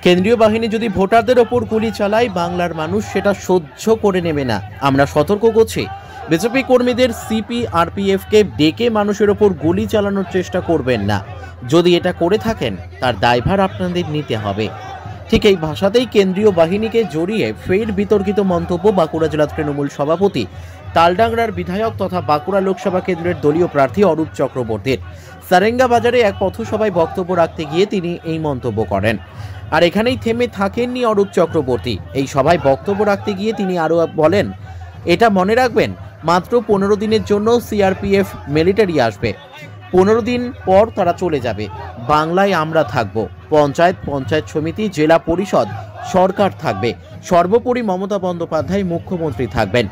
কেন্দ্রীয় বাহিনী যদি ভোটারদের ওপর গুলি চালায় বাংলার মানুষ সেটা সহ্য করে নেবে না। আমরা সতর্ক করছি, বিজেপি কর্মীদের সিপিআরপিএফকে ডেকে মানুষের ওপর গুলি চালানোর চেষ্টা করবেন না। যদি এটা করে থাকেন তার দায়ভার আপনাদের নিতে হবে। ঠিক এই ভাষাতেই কেন্দ্রীয় বাহিনীকে জড়িয়ে ফের বিতর্কিত মন্তব্য বাঁকুড়া জেলা তৃণমূল সভাপতি, তালডাংরার বিধায়ক তথা বাঁকুড়া লোকসভা কেন্দ্রের দলীয় প্রার্থী অরূপ চক্রবর্তীর। সারেঙ্গা বাজারে এক পথসভায় বক্তব্য রাখতে গিয়ে তিনি এই মন্তব্য করেন। আর এখানেই থেমে থাকেননি অরূপ চক্রবর্তী। এই সভায় বক্তব্য রাখতে গিয়ে তিনি আরও বলেন, এটা মনে রাখবেন, মাত্র 15 দিনের জন্য সিআরপিএফ মিলিটারি আসবে, 15 দিন পর তারা চলে যাবে। বাংলায় আমরা থাকব, পঞ্চায়েত সমিতি, জেলা পরিষদ, সরকার থাকবে, সর্বোপরি মমতা বন্দ্যোপাধ্যায় মুখ্যমন্ত্রী থাকবেন।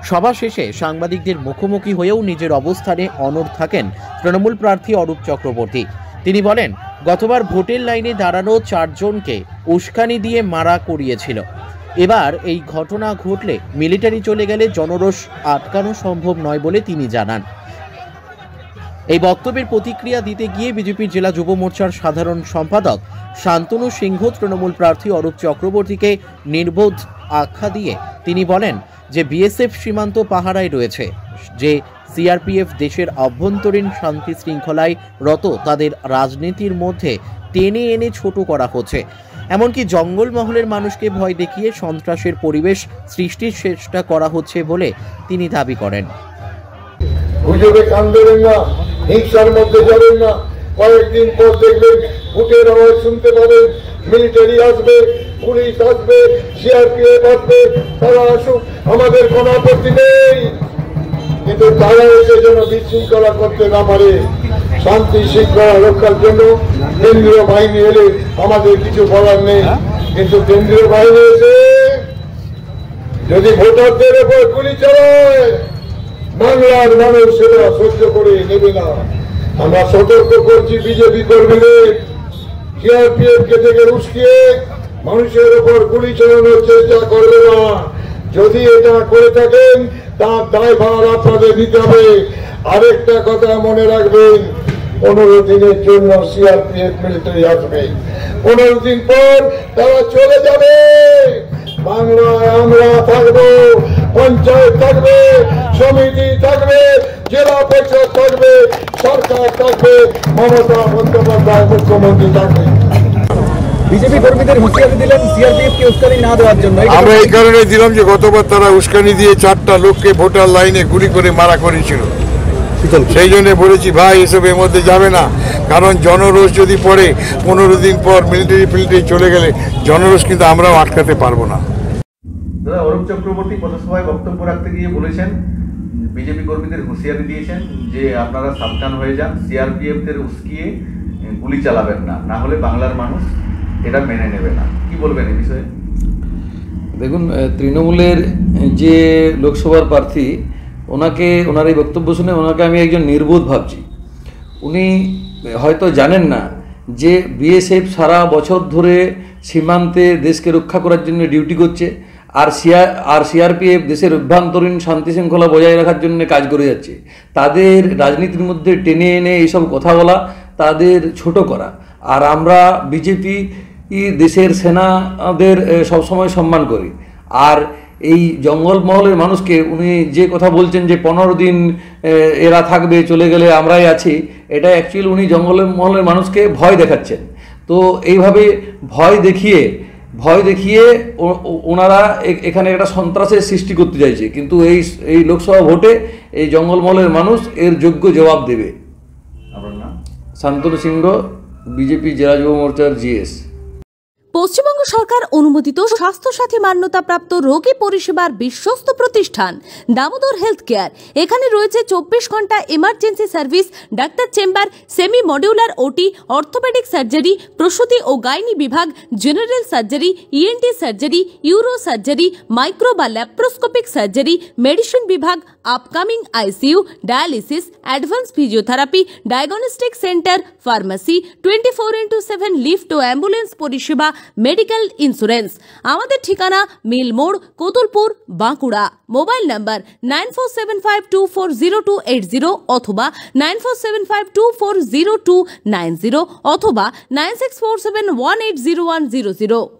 সভা শেষে সাংবাদিকদের মুখোমুখি হয়েও নিজের অবস্থানে অনড় থাকেন তৃণমূল প্রার্থী অরূপ চক্রবর্তী। তিনি বলেন, গতবার ভোটের লাইনে দাঁড়ানো 4 জনকে উস্কানি দিয়ে মারা করিয়েছিল। এবার এই ঘটনা ঘটলে মিলিটারি চলে গেলে জনরোষ আটকানো সম্ভব নয় বলে তিনি জানান। এই বক্তব্যের প্রতিক্রিয়া দিতে গিয়ে বিজেপির জেলা যুব মোর্চার সাধারণ সম্পাদক শান্তনু সিংহ তৃণমূল প্রার্থী অরূপ চক্রবর্তীকে নির্বোধ আখ্যা দিয়ে তিনি বলেন যে বিএসএফ সীমান্ত পাহারায় রয়েছে, যে সিআরপিএফ দেশের অভ্যন্তরীণ শান্তি শৃঙ্খলায় রত তাদের রাজনীতির মধ্যে টেনে এনে ছোট করা হচ্ছে। এমনকি জঙ্গলমহলের মানুষকে ভয় দেখিয়ে সন্ত্রাসের পরিবেশ সৃষ্টির চেষ্টা করা হচ্ছে বলে তিনি দাবি করেন। গুজবে কান দেবেন না, হিংসার মধ্যে যাবেন না। কয়েকদিন পর দেখবেন বুটের আওয়াজ শুনতে পাবেন, মিলিটারি আসবে, পুলিশ আসবে, সিআরপিএফ আসবে, তারা আসুক, আমাদের কোনো আপত্তি নেই। কিন্তু তারা এসে যেন বিশৃঙ্খলা করতে না পারে। শান্তি শৃঙ্খলা রক্ষার জন্য কেন্দ্রীয় বাহিনী এলে আমাদের কিছু বলার নেই। কিন্তু কেন্দ্রীয় বাহিনী এসে যদি ভোটারদের উপর গুলি চালায়, বাংলার মানুষ সেটা সহ্য করে নেবে না। আমরা সতর্ক করছি বিজেপি কর্মীদের, সিআরপিএফ কে থেকে উস্কিয়ে মানুষের উপর গুলি চালানোর চেষ্টা করবে না। যদি এটা করে থাকেন তার দায়ভার আপনাদের নিতে হবে। আরেকটা কথা মনে রাখবেন, 15 দিনের জন্য সিআরপিএফ মিলিটারি আসবে, 15 দিন পর তারা চলে যাবে। বাংলায় আমরা থাকবো, পঞ্চায়েত থাকবে, সমিতি থাকবে, জেলা পরিষদ থাকবে, সরকার থাকবে, মমতা বন্দ্যোপাধ্যায় মুখ্যমন্ত্রী থাকবে। বিজেপি কর্মীদের হুঁশিয়ারি দিলেন সিআরপিএফ কে উস্কানি না দেওয়ার জন্য। আমরা এই কারণে দিলাম যে গতবার তারা উস্কানি দিয়ে 4টা লোককে ভোটার লাইনে গুলি করে মারা করেছিল। সেই জন্য বলেছি ভাই এসব এর মধ্যে যাবে না, কারণ জনরোষ যদি পড়ে 15 দিন পর মিলিটারি চলে গেলে জনরোষ কিন্তু আমরাও আটকাতে পারবো না। দাদা, অরূপ চক্রবর্তী পথসভায় বক্তব্য রাখতে গিয়ে বলেছেন, বিজেপি কর্মীদের হুঁশিয়ারি দিয়েছেন যে আপনারা সাবধান হয়ে যান, সিআরপিএফদের উস্কিয়ে গুলি চালাবেন না, না হলে বাংলার মানুষ এটা মেনে নেবে না। কি বলবেন এই বিষয়ে? দেখুন, তৃণমূলের যে লোকসভার প্রার্থী, ওনার এই বক্তব্য শুনে ওনাকে আমি একজন নির্বোধ ভাবছি। উনি হয়তো জানেন না যে বিএসএফ সারা বছর ধরে সীমান্তে দেশকে রক্ষা করার জন্য ডিউটি করছে, আর সিআরপিএফ দেশের অভ্যন্তরীণ শান্তি শৃঙ্খলা বজায় রাখার জন্য কাজ করে যাচ্ছে। তাদের রাজনীতির মধ্যে টেনে এনে এইসব কথা বলা, তাদের ছোট করা। আর আমরা বিজেপি দেশের সেনাদের সবসময় সম্মান করি। আর এই জঙ্গলমহলের মানুষকে উনি যে কথা বলছেন যে 15 দিন এরা থাকবে, চলে গেলে আমরাই আছি, এটা অ্যাকচুয়ালি উনি জঙ্গলমহলের মানুষকে ভয় দেখাচ্ছেন। তো এইভাবে ভয় দেখিয়ে ওনারা এখানে একটা সন্ত্রাসের সৃষ্টি করতে চাইছে। কিন্তু এই লোকসভা ভোটে এই জঙ্গলমহলের মানুষ এর যোগ্য জবাব দেবে। শান্তনু সিংহ, বিজেপি জেলা যুব মোর্চার জিএস। পশ্চিমবঙ্গ সরকার অনুমোদিত স্বাস্থ্যসাথী মান্যতাপ্রাপ্ত রোগী পরিষেবার বিশ্বস্ত প্রতিষ্ঠান দামোদর হেলথ কেয়ার। এখানে রয়েছে 24 ঘন্টা emergency service, doctor chamber, semi modular OT, orthopaedic surgery, প্রসূতি ও গাইনি বিভাগ, general surgery, ENT surgery, uro surgery, micro বা ল্যাপ্রোস্কোপিক সার্জারি, মেডিসিন বিভাগ, upcoming ICU, dialysis, advance physiotherapy, diagnostic centre, pharmacy, 24/7 lift ও ambulance পরিষেবা, মেডিকেল ইন্স্যুরেন্স। আমাদের ঠিকানা মিল মোড়, কোতুলপুর, বাঁকুড়া। মোবাইল নাম্বার 9475240280 অথবা 9475240290 অথবা 9647180100।